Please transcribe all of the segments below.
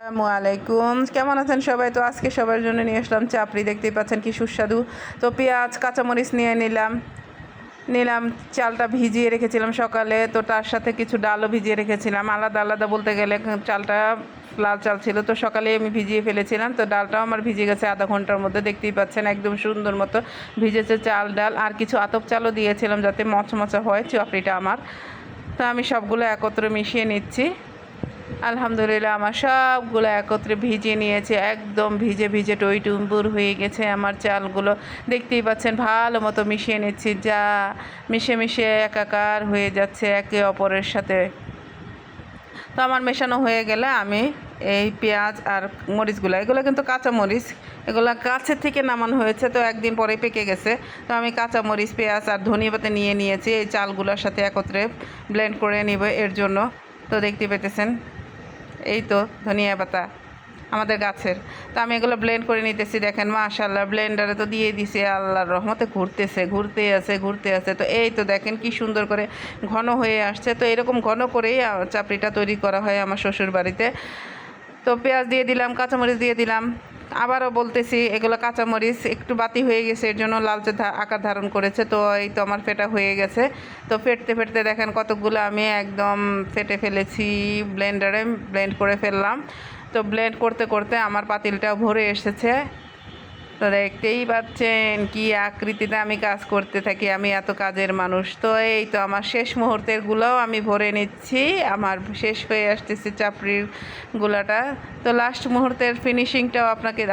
আসসালামু আলাইকুম, কেমন আছেন সবাই? তো আজকে সবার জন্য নিয়ে আসলাম চাপড়ি। দেখতেই পাচ্ছেন কি সুস্বাদু। তো পেঁয়াজ কাঁচামরিচ নিয়ে নিলাম চালটা ভিজিয়ে রেখেছিলাম সকালে, তো তার সাথে কিছু ডালও ভিজিয়ে রেখেছিলাম। আলাদা আলাদা বলতে গেলে চালটা লাল চাল ছিল, তো সকালে আমি ভিজিয়ে ফেলেছিলাম। তো ডালটাও আমার ভিজে গেছে আধা ঘন্টার মধ্যে। দেখতেই পাচ্ছেন একদম সুন্দর মতো ভিজেছে চাল ডাল। আর কিছু আতপ চালও দিয়েছিলাম যাতে মচমচা হয় চাপড়িটা আমার। তো আমি সবগুলো একত্রে মিশিয়ে নিচ্ছি। আলহামদুলিল্লাহ আমার সবগুলো একত্রে ভিজিয়ে নিয়েছে, একদম ভিজে ভিজে টইটুম্বুর হয়ে গেছে আমার চালগুলো। দেখতেই পাচ্ছেন ভালো মতো মিশিয়ে নিচ্ছি, যা মিশে মিশে একাকার হয়ে যাচ্ছে একে অপরের সাথে। তো আমার মেশানো হয়ে গেলে আমি এই পেঁয়াজ আর এগুলো কিন্তু কাঁচা মরিচ, এগুলো গাছের থেকে নামানো হয়েছে, তো একদিন পরে পেকে গেছে। তো আমি কাঁচা মরিচ পেঁয়াজ আর ধনিয়া পাতা নিয়ে নিয়েছি এই চালগুলোর সাথে একত্রে ব্লেন্ড করে নিব এর জন্য। তো দেখতে পেতেছেন এই তো ধনিয়া পাতা আমাদের গাছের। তো আমি এগুলো ব্লেন্ড করে নিতেছি। দেখেন মাশাআল্লাহ ব্লেন্ডারে তো দিয়ে দিছি, আল্লাহর রহমতে ঘুরতে আছে। তো এই তো দেখেন কি সুন্দর করে ঘন হয়ে আসছে। তো এরকম ঘন করেই চাপড়িটা তৈরি করা হয় আমার শ্বশুর বাড়িতে। তো পেঁয়াজ দিয়ে দিলাম, কাঁচামরিচ দিয়ে দিলাম। আবারও বলতেছি এগুলো কাঁচামরিচ একটু বাতি হয়ে গেছে, এর জন্য লালচে আকার ধারণ করেছে। তো এই তো আমার ফেটা হয়ে গেছে। তো ফেটতে ফেটতে দেখেন কতকগুলো আমি একদম ফেটে ফেলেছি, ব্লেন্ডারে ব্লেন্ড করে ফেললাম। তো ব্লেন্ড করতে করতে আমার পাতিলটাও ভরে এসেছে। তো দেখতেই পাচ্ছেন কি আকৃতিতে আমি কাজ করতে থাকি, আমি এত কাজের মানুষ। তো এই তো আমার শেষ মুহূর্তেরগুলোও আমি ভরে নিচ্ছি, আমার শেষ হয়ে আসতেছে চাপড়ির গুলাটা। তো লাস্ট মুহূর্তের ফিনিশিংটাও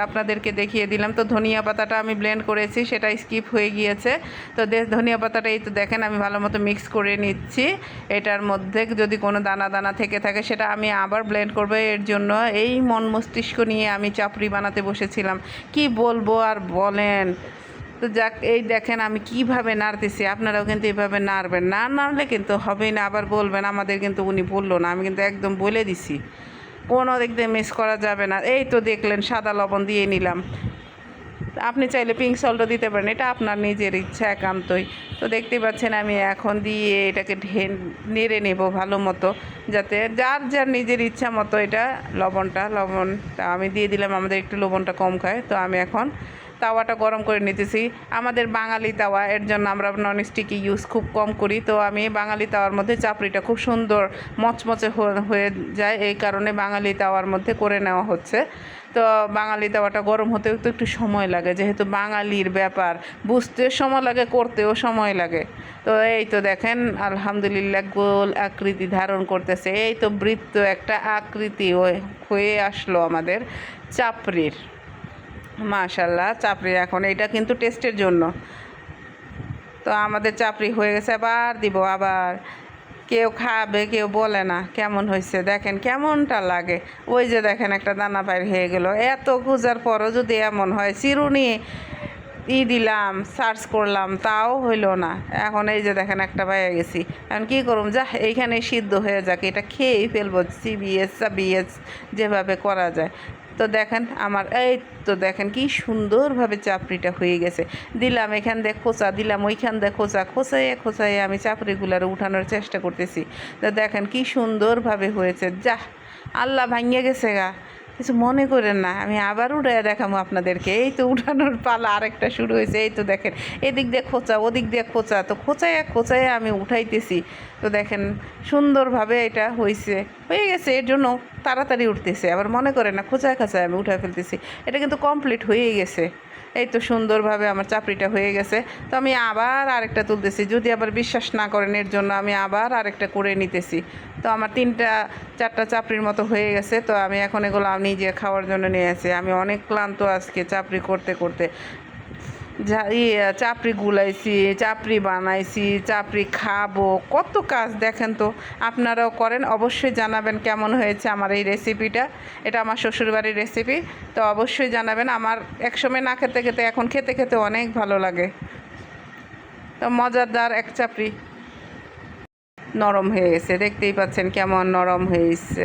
আপনাদেরকে দেখিয়ে দিলাম। তো ধনিয়া পাতাটা আমি ব্লেন্ড করেছি, সেটা স্কিপ হয়ে গিয়েছে। তো ধনিয়া পাতাটা এই তো দেখেন আমি ভালো মতো মিক্স করে নিচ্ছি। এটার মধ্যে যদি কোনো দানা দানা থেকে থাকে সেটা আমি আবার ব্লেন্ড করবো। এর জন্য এই মন মস্তিষ্ক নিয়ে আমি চাপড়ি বানাতে বসেছিলাম, কি বলবো আর বলেন। তো যাক, এই দেখেন আমি কিভাবে নাড়তেছি, আপনারাও কিন্তু এইভাবে নাড়বেন, না নাড়লে কিন্তু হবেই না। আবার বলবেন আমাদের কিন্তু উনি বললো না, আমি কিন্তু একদম বলে দিছি, কোনো দিক দিয়ে মিস করা যাবে না। এই তো দেখলেন সাদা লবণ দিয়ে নিলাম, আপনি চাইলে পিঙ্ক সল্টও দিতে পারেন, এটা আপনার নিজের ইচ্ছা একান্তই। তো দেখতে পাচ্ছেন আমি এখন দিয়ে এটাকে নেড়ে নেব ভালো মতো, যাতে যার যার নিজের ইচ্ছা মতো এটা লবণটা আমি দিয়ে দিলাম। আমাদের একটু লবণটা কম খায়। তো আমি এখন তাওয়াটা গরম করে নিতেছি। আমাদের বাঙালি তাওয়া, এর জন্য আমরা ননস্টিকি ইউজ খুব কম করি। তো আমি বাঙালি তাওয়ার মধ্যে চাপড়িটা খুব সুন্দর মচমচে হয়ে যায়, এই কারণে বাঙালি তাওয়ার মধ্যে করে নেওয়া হচ্ছে। তো বাঙালি তাওয়াটা গরম হতেও তো একটু সময় লাগে, যেহেতু বাঙালির ব্যাপার, বুঝতেও সময় লাগে, করতেও সময় লাগে। তো এই তো দেখেন আলহামদুলিল্লাহ গোল আকৃতি ধারণ করতেছে, এই তো বৃত্ত একটা আকৃতি হয়ে আসলো আমাদের চাপড়ির। মাশাল্লাহ চাপড়ি এখন এটা কিন্তু টেস্টের জন্য। তো আমাদের চাপড়ি হয়ে গেছে, আবার কেউ খাবে, কেউ বলে না কেমন হয়েছে, দেখেন কেমনটা লাগে। ওই যে দেখেন একটা দানা বাইর হয়ে গেল, এত খোঁজার পরও যদি এমন হয়, চিরুনি দিলাম, সার্চ করলাম, তাও হইল না। এখন এই যে দেখেন একটা পাইয়া গেছি, এখন কী করুম, যা এইখানে সিদ্ধ হয়ে যাক, এটা খেয়েই ফেলবো, বিএস যেভাবে করা যায়। তো দেখেন আমার এই তো দেখেন কি সুন্দরভাবে চাপড়িটা হয়ে গেছে। দিলাম এখান দিয়ে খোঁচা, দিলাম ওইখান দিয়ে খোঁচাইয়ে আমি চাপড়িগুলার উঠানোর চেষ্টা করতেছি। তো দেখেন কি সুন্দরভাবে হয়েছে, যা আল্লাহ ভাঙিয়ে গেছে গা, কিছু মনে করেন না, আমি আবার উঠে দেখাবো আপনাদেরকে। এই তো উঠানোর পালা আরেকটা শুরু হয়েছে। এই তো দেখেন এদিক দিয়ে খোঁচা, ওদিক দিয়ে খোঁচা, তো খোঁচাইয়া আমি উঠাইতেছি। তো দেখেন সুন্দরভাবে এটা হয়ে গেছে, এর জন্য তাড়াতাড়ি উঠতেছে। আবার মনে করেন না খোঁচায় আমি উঠায় ফেলতেছি, এটা কিন্তু কমপ্লিট হয়েই গেছে। এই তো সুন্দরভাবে আমার চাপড়িটা হয়ে গেছে। তো আমি আবার আরেকটা তুলতেছি, যদি আবার বিশ্বাস না করেন এর জন্য আমি আবার আরেকটা করে নিতেছি। তো আমার 3-4টা চাপড়ির মতো হয়ে গেছে। তো আমি এখন এগুলো নিজে খাওয়ার জন্য নিয়ে আসি। আমি অনেক ক্লান্ত আজকে চাপড়ি করতে করতে। চাপড়ি গুলাইছি, চাপড়ি বানাইছি, চাপড়ি খাবো, কত কাজ দেখেন। তো আপনারাও করেন, অবশ্যই জানাবেন কেমন হয়েছে আমার এই রেসিপিটা। এটা আমার শ্বশুরবাড়ির রেসিপি, তো অবশ্যই জানাবেন। আমার একসময় না খেতে খেতে এখন খেতে খেতে অনেক ভালো লাগে। তো মজাদার এক চাপড়ি নরম হয়ে গেছে, দেখতেই পাচ্ছেন কেমন নরম হয়েছে।